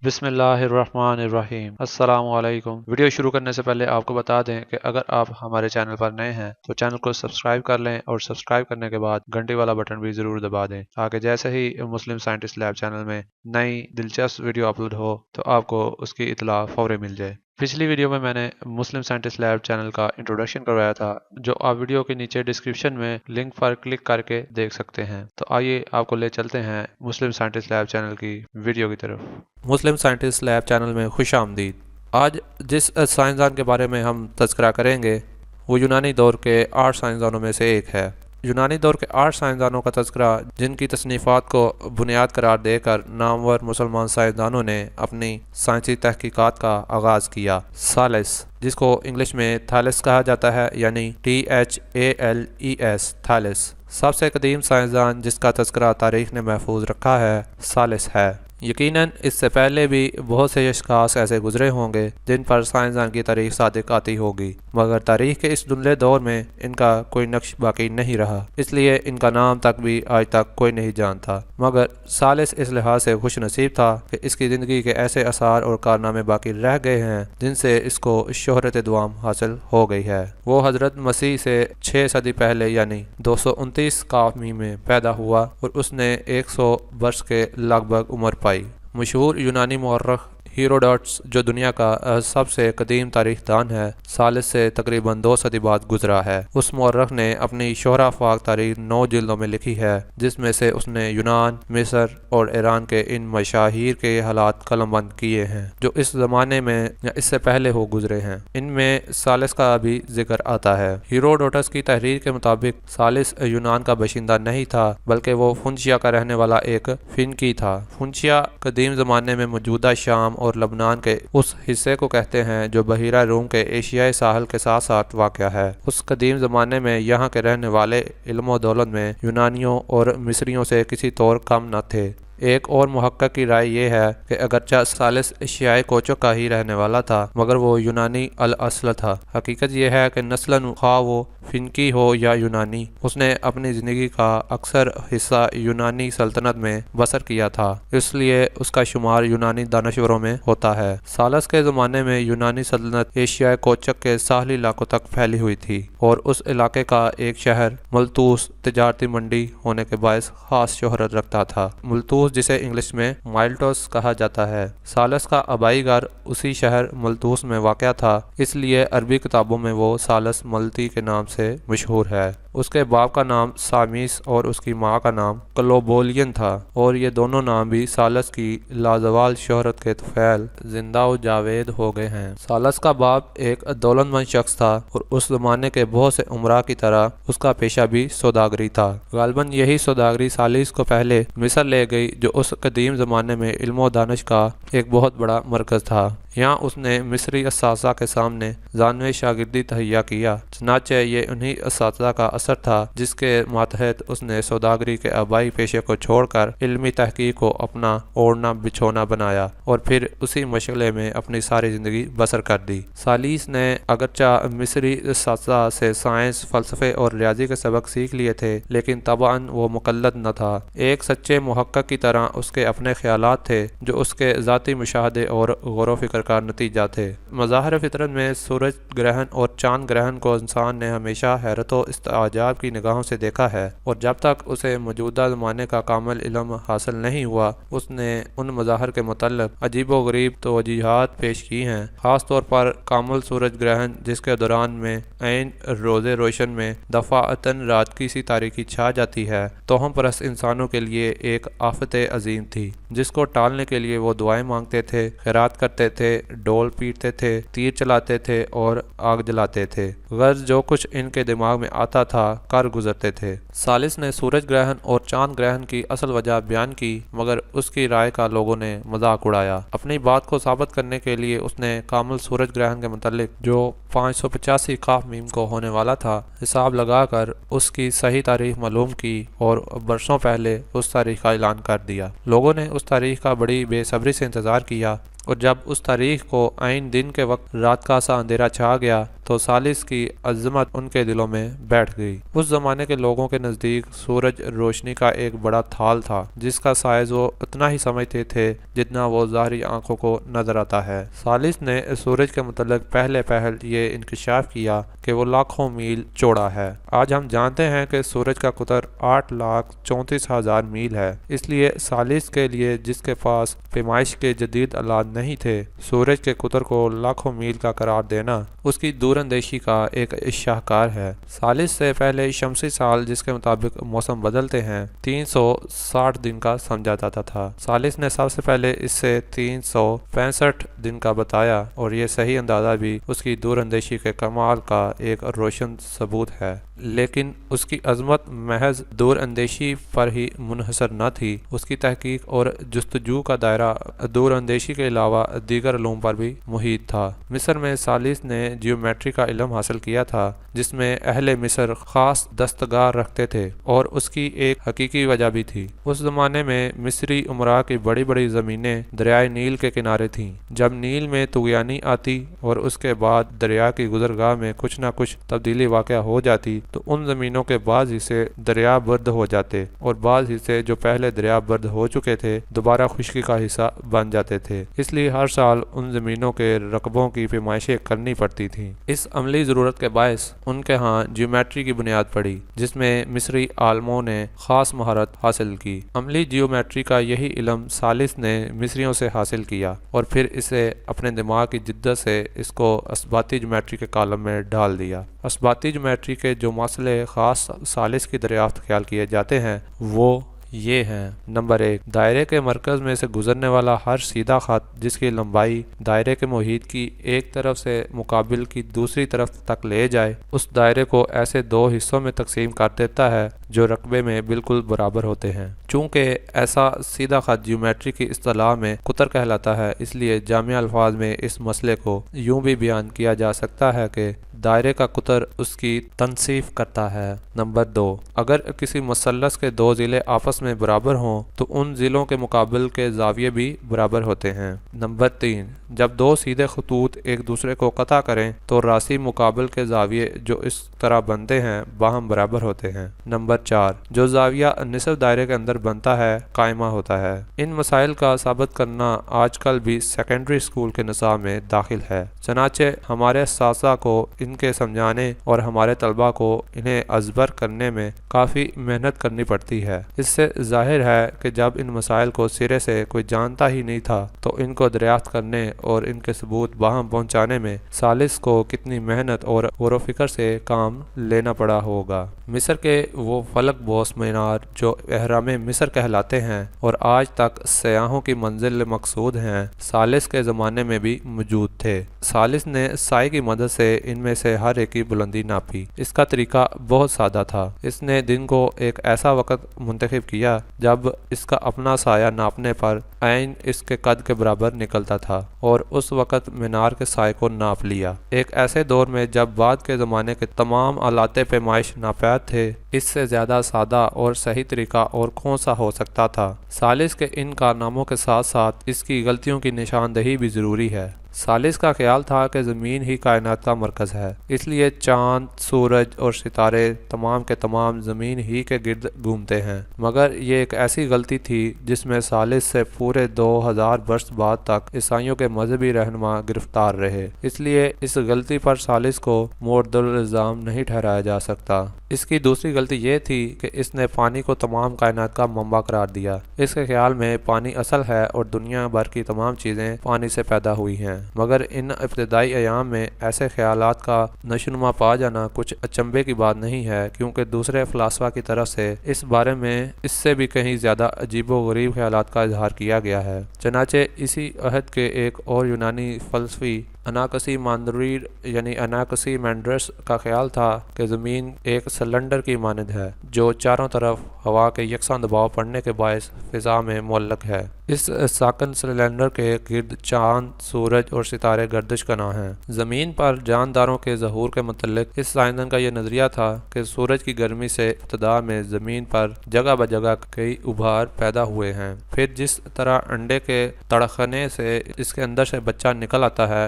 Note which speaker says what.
Speaker 1: بسم اللہ الرحمن الرحیم۔ السلام علیکم۔ ویڈیو شروع کرنے سے پہلے آپ کو بتا دیں کہ اگر آپ ہمارے چینل پر نئے ہیں تو چینل کو سبسکرائب کر لیں اور سبسکرائب کرنے کے بعد گھنٹی والا بٹن بھی ضرور دبا دیں تاکہ جیسے ہی مسلم سائنٹسٹ لیب چینل میں نئی دلچسپ ویڈیو اپلوڈ ہو تو آپ کو اس کی اطلاع فوری مل جائے۔ پچھلی ویڈیو میں نے مسلم سائنٹسٹ لیب چینل کا انٹروڈکشن کروایا تھا جو آپ ویڈیو کے نیچے ڈسکرپشن میں لنک پر کلک کر کے دیکھ سکتے ہیں۔ تو آئیے آپ کو لے چلتے ہیں مسلم سائنٹسٹ لیب چینل کی ویڈیو کی طرف۔
Speaker 2: مسلم سائنٹسٹ لیب چینل میں خوش آمدید۔ آج جس سائنسدان کے بارے میں ہم تذکرہ کریں گے وہ یونانی دور کے 8 سائنسدانوں میں سے ایک ہے۔ یونانی دور کے 8 سائنسدانوں کا تذکرہ جن کی تصنیفات کو بنیاد قرار دے کر نامور مسلمان سائنسدانوں نے اپنی سائنسی تحقیقات کا آغاز کیا۔ ثالث، جس کو انگلش میں تھالس کہا جاتا ہے، یعنی THALES، تھالس، سب سے قدیم سائنسدان جس کا تذکرہ تاریخ نے محفوظ رکھا ہے ثالث ہے۔ یقیناً اس سے پہلے بھی بہت سے اشخاص ایسے گزرے ہوں گے جن پر سائنسدان کی تاریخ صادق آتی ہوگی، مگر تاریخ کے اس دھندلے دور میں ان کا کوئی نقش باقی نہیں رہا، اس لیے ان کا نام تک بھی آج تک کوئی نہیں جانتا۔ مگر ثالث اس لحاظ سے خوش نصیب تھا کہ اس کی زندگی کے ایسے آثار اور کارنامے باقی رہ گئے ہیں جن سے اس کو شہرت دوام حاصل ہو گئی ہے۔ وہ حضرت مسیح سے 6 صدی پہلے یعنی 229 قافمی میں پیدا ہوا اور اس نے 100 برس کے لگ بھگ عمر پائی۔ مشہور یونانی مورخ ہیروڈوٹس جو دنیا کا سب سے قدیم تاریخ دان ہے، ثالث سے تقریباً 2 صدی بعد گزرا ہے۔ اس مورخ نے اپنی شہرہ فاق تاریخ 9 جلدوں میں لکھی ہے، جس میں سے اس نے یونان، مصر اور ایران کے ان مشاہیر کے حالات قلم بند کیے ہیں جو اس زمانے میں یا اس سے پہلے ہو گزرے ہیں۔ ان میں ثالث کا بھی ذکر آتا ہے۔ ہیروڈوٹس کی تحریر کے مطابق ثالث یونان کا باشندہ نہیں تھا بلکہ وہ فنچیا کا رہنے والا ایک فینیکی تھا۔ فنچیا قدیم زمانے میں موجودہ شام اور لبنان کے اس حصے کو کہتے ہیں جو بحیرہ روم کے ایشیائی ساحل کے ساتھ ساتھ واقع ہے۔ اس قدیم زمانے میں یہاں کے رہنے والے علم و دولت میں یونانیوں اور مصریوں سے کسی طور کم نہ تھے۔ ایک اور محقق کی رائے یہ ہے کہ اگرچہ ثالث ایشیائی کوچوں کا ہی رہنے والا تھا مگر وہ یونانی الاصل تھا۔ حقیقت یہ ہے کہ نسلاً خواہ وہ فینیکی ہو یا یونانی، اس نے اپنی زندگی کا اکثر حصہ یونانی سلطنت میں بسر کیا تھا، اس لیے اس کا شمار یونانی دانشوروں میں ہوتا ہے۔ ثالث کے زمانے میں یونانی سلطنت ایشیائی کوچک کے ساحلی علاقوں تک پھیلی ہوئی تھی اور اس علاقے کا ایک شہر ملتوس تجارتی منڈی ہونے کے باعث خاص شہرت رکھتا تھا۔ ملتوس جسے انگلش میں مائلٹوس کہا جاتا ہے، ثالث کا آبائی گھر اسی شہر ملتوس میں واقع تھا، اس لیے عربی کتابوں میں وہ ثالث ملتی کے نام سے مشہور ہے۔ اس کے باپ کا نام سامیس اور اس کی ماں کا نام کلوبولین تھا اور یہ دونوں نام بھی ثالث کی لازوال شہرت کے طفیل زندہ و جاوید ہو گئے ہیں۔ ثالث کا باپ ایک دولت مند شخص تھا اور اس زمانے کے بہت سے امراء کی طرح اس کا پیشہ بھی سوداگری تھا۔ غالباً یہی سوداگری ثالث کو پہلے مصر لے گئی جو اس قدیم زمانے میں علم و دانش کا ایک بہت بڑا مرکز تھا۔ یہاں اس نے مصری اساتذہ کے سامنے ذانوِ شاگردی تہیا کیا، چنانچہ یہ انہی اساتذہ کا اثر تھا جس کے ماتحت اس نے سوداگری کے آبائی پیشے کو چھوڑ کر علمی تحقیق کو اپنا اوڑھنا بچھونا بنایا اور پھر اسی مشغلے میں اپنی ساری زندگی بسر کر دی۔ ثالث نے اگرچہ مصری اساتذہ سے سائنس، فلسفے اور ریاضی کے سبق سیکھ لیے تھے لیکن طبعاً وہ مقلد نہ تھا۔ ایک سچے محقق کی طرح اس کے اپنے خیالات تھے جو اس کے ذاتی مشاہدے اور غور و فکر کا نتیجہ تھے۔ مظاہر فطرت میں سورج گرہن اور چاند گرہن کو انسان نے ہمیشہ حیرت و استعجاب کی نگاہوں سے دیکھا ہے اور جب تک اسے موجودہ زمانے کا کامل علم حاصل نہیں ہوا اس نے ان مظاہر کے متعلق عجیب و غریب توجیہات پیش کی ہیں، خاص طور پر کامل سورج گرہن جس کے دوران میں عین روز روشن میں دفعتاً رات کی سی تاریکی چھا جاتی ہے، توہم پرست انسانوں کے لیے ایک آفت عظیم تھی جس کو ٹالنے کے لیے وہ دعائیں مانگتے تھے، خیرات کرتے تھے، ڈول پیٹتے تھے، تیر چلاتے تھے اور آگ جلاتے تھے، غرض جو کچھ ان کے دماغ میں آتا تھا کر گزرتے تھے۔ ثالث نے سورج گرہن اور چاند گرہن کی اصل وجہ بیان کی مگر اس کی رائے کا لوگوں نے مذاق اڑایا۔ اپنی بات کو ثابت کرنے کے لیے اس نے کامل سورج گرہن کے متعلق جو 585 قاف میم کو ہونے والا تھا حساب لگا کر اس کی صحیح تاریخ معلوم کی اور برسوں پہلے اس تاریخ کا اعلان کر دیا۔ لوگوں نے اس تاریخ کا بڑی بے صبری سے انتظار کیا اور جب اس تاریخ کو عین دن کے وقت رات کا سا اندھیرا چھا گیا تو ثالث کی عظمت ان کے دلوں میں بیٹھ گئی۔ اس زمانے کے لوگوں کے نزدیک سورج روشنی کا ایک بڑا تھال تھا جس کا سائز وہ اتنا ہی سمجھتے تھے جتنا وہ ظاہری آنکھوں کو نظر آتا ہے۔ ثالث نے سورج کے متعلق پہلے یہ انکشاف کیا کہ وہ لاکھوں میل چوڑا ہے۔ آج ہم جانتے ہیں کہ سورج کا قطر 8,34,000 میل ہے۔ اس لیے ثالث کے لیے جس کے پاس پیمائش کے جدید آلات نہیں تھے، سورج کے قطر کو لاکھوں میل کا قرار دینا اس کی دور اندیشی کا ایک شاہکار ہے۔ ثالث سے پہلے شمسی سال جس کے مطابق موسم بدلتے ہیں 360 دن کا سمجھا جاتا تھا۔ ثالث نے سب سے پہلے اس سے 365 دن کا بتایا اور یہ صحیح اندازہ بھی اس کی دور اندیشی کے کمال کا ایک روشن ثبوت ہے۔ لیکن اس کی عظمت محض دور اندیشی پر ہی منحصر نہ تھی، اس کی تحقیق اور جستجو کا دائرہ دور اندیشی کے علاوہ دیگر علوم پر بھی محیط تھا۔ مصر میں ثالث نے جیومیٹری کا علم حاصل کیا تھا جس میں اہل مصر خاص دستگاہ رکھتے تھے اور اس کی ایک حقیقی وجہ بھی تھی۔ اس زمانے میں مصری امراء کی بڑی بڑی زمینیں دریائے نیل کے کنارے تھیں۔ جب نیل میں طغیانی آتی اور اس کے بعد دریا کی گزرگاہ میں کچھ نہ کچھ تبدیلی واقع ہو جاتی تو ان زمینوں کے بعض حصے دریا برد ہو جاتے اور بعض حصے جو پہلے دریا برد ہو چکے تھے دوبارہ خشکی کا حصہ بن جاتے تھے۔ اس لیے ہر سال ان زمینوں کے رقبوں کی پیمائشیں کرنی پڑتی تھیں۔ اس عملی ضرورت کے باعث ان کے ہاں جیومیٹری کی بنیاد پڑی جس میں مصری عالموں نے خاص مہارت حاصل کی۔ عملی جیومیٹری کا یہی علم ثالث نے مصریوں سے حاصل کیا اور پھر اسے اپنے دماغ کی جدت سے اس کو اسباتی جیومیٹری کے کالم میں ڈال دیا۔ اسباتی جیومیٹری کے جو مسئلے خاص ثالث کی دریافت خیال کیے جاتے ہیں وہ یہ ہیں: نمبر 1، دائرے کے مرکز میں سے گزرنے والا ہر سیدھا خط جس کی لمبائی دائرے کے محیط کی ایک طرف سے مقابل کی دوسری طرف تک لے جائے اس دائرے کو ایسے دو حصوں میں تقسیم کر دیتا ہے جو رقبے میں بالکل برابر ہوتے ہیں۔ چونکہ ایسا سیدھا خط جیومیٹری کی اصطلاح میں قطر کہلاتا ہے، اس لیے جامع الفاظ میں اس مسئلے کو یوں بھی بیان کیا جا سکتا ہے کہ دائرے کا قطر اس کی تنصیف کرتا ہے۔ نمبر 2، اگر کسی مثلث کے دو ضلع آپس میں برابر ہوں تو ان ضلعوں کے مقابل کے زاویے بھی برابر ہوتے ہیں۔ نمبر 3، جب دو سیدھے خطوط ایک دوسرے کو قطع کریں تو راسی مقابل کے زاویے جو اس طرح بنتے ہیں باہم برابر ہوتے ہیں۔ نمبر 4، جو زاویہ نصف دائرے کے اندر بنتا ہے قائمہ ہوتا ہے۔ ان مسائل کا ثابت کرنا آج کل بھی سیکنڈری اسکول کے نصاب میں داخل ہے، چنانچہ ہمارے اساتذہ کو ان کے سمجھانے اور ہمارے طلباء کو انہیں ازبر کرنے میں کافی محنت کرنی پڑتی ہے۔ اس سے ظاہر ہے کہ جب ان مسائل کو سرے سے کوئی جانتا ہی نہیں تھا تو ان کو دریافت کرنے اور ان کے ثبوت باہم پہنچانے میں ثالث کو کتنی محنت اور غور و فکر سے کام لینا پڑا ہوگا۔ مصر کے وہ فلک بوس مینار جو اہرام مصر کہلاتے ہیں اور آج تک سیاحوں کی منزل مقصود ہیں، ثالث کے زمانے میں بھی موجود تھے۔ ثالث نے سائے کی مدد سے ان میں سے ہر ایک کی بلندی ناپی۔ اس کا طریقہ بہت سادہ تھا۔ اس نے دن کو ایک ایسا وقت منتخب کیا جب اس کا اپنا سایہ ناپنے پر عین اس کے قد کے برابر نکلتا تھا اور اس وقت مینار کے سائے کو ناپ لیا۔ ایک ایسے دور میں جب بعد کے زمانے کے تمام آلات پیمائش ناپید تھے، اس سے زیادہ سادہ اور صحیح طریقہ اور کون سا ہو سکتا تھا؟ ثالث کے ان کارناموں کے ساتھ ساتھ اس کی غلطیوں کی نشاندہی بھی ضروری ہے۔ ثالث کا خیال تھا کہ زمین ہی کائنات کا مرکز ہے، اس لیے چاند، سورج اور ستارے تمام کے تمام زمین ہی کے گرد گھومتے ہیں۔ مگر یہ ایک ایسی غلطی تھی جس میں ثالث سے پورے 2000 برس بعد تک عیسائیوں کے مذہبی رہنما گرفتار رہے۔ اس لیے اس غلطی پر ثالث کو مورد الزام نہیں ٹھہرایا جا سکتا۔ اس کی دوسری غلطی یہ تھی کہ اس نے پانی کو تمام کائنات کا منبع قرار دیا۔ اس کے خیال میں پانی اصل ہے اور دنیا بھر کی تمام چیزیں پانی سے پیدا ہوئی ہیں۔ مگر ان ابتدائی ایام میں ایسے خیالات کا نشوونما پا جانا کچھ اچنبے کی بات نہیں ہے، کیونکہ دوسرے فلاسفہ کی طرف سے اس بارے میں اس سے بھی کہیں زیادہ عجیب و غریب خیالات کا اظہار کیا گیا ہے۔ چنانچہ اسی عہد کے ایک اور یونانی فلسفی اناکسیماندروس یعنی اناکسیمینڈرس کا خیال تھا کہ زمین ایک سلنڈر کی مانند ہے جو چاروں طرف ہوا کے یکساں دباؤ پڑنے کے باعث فضا میں معلق ہے۔ اس ساکن سلنڈر کے گرد چاند، سورج اور ستارے گردش کرنا ہیں۔ زمین پر جانداروں کے ظہور کے متعلق اس سائنسدان کا یہ نظریہ تھا کہ سورج کی گرمی سے ابتدا میں زمین پر جگہ بجگہ کئی ابھار پیدا ہوئے ہیں، پھر جس طرح انڈے کے تڑکنے سے اس کے اندر سے بچہ نکل آتا ہے،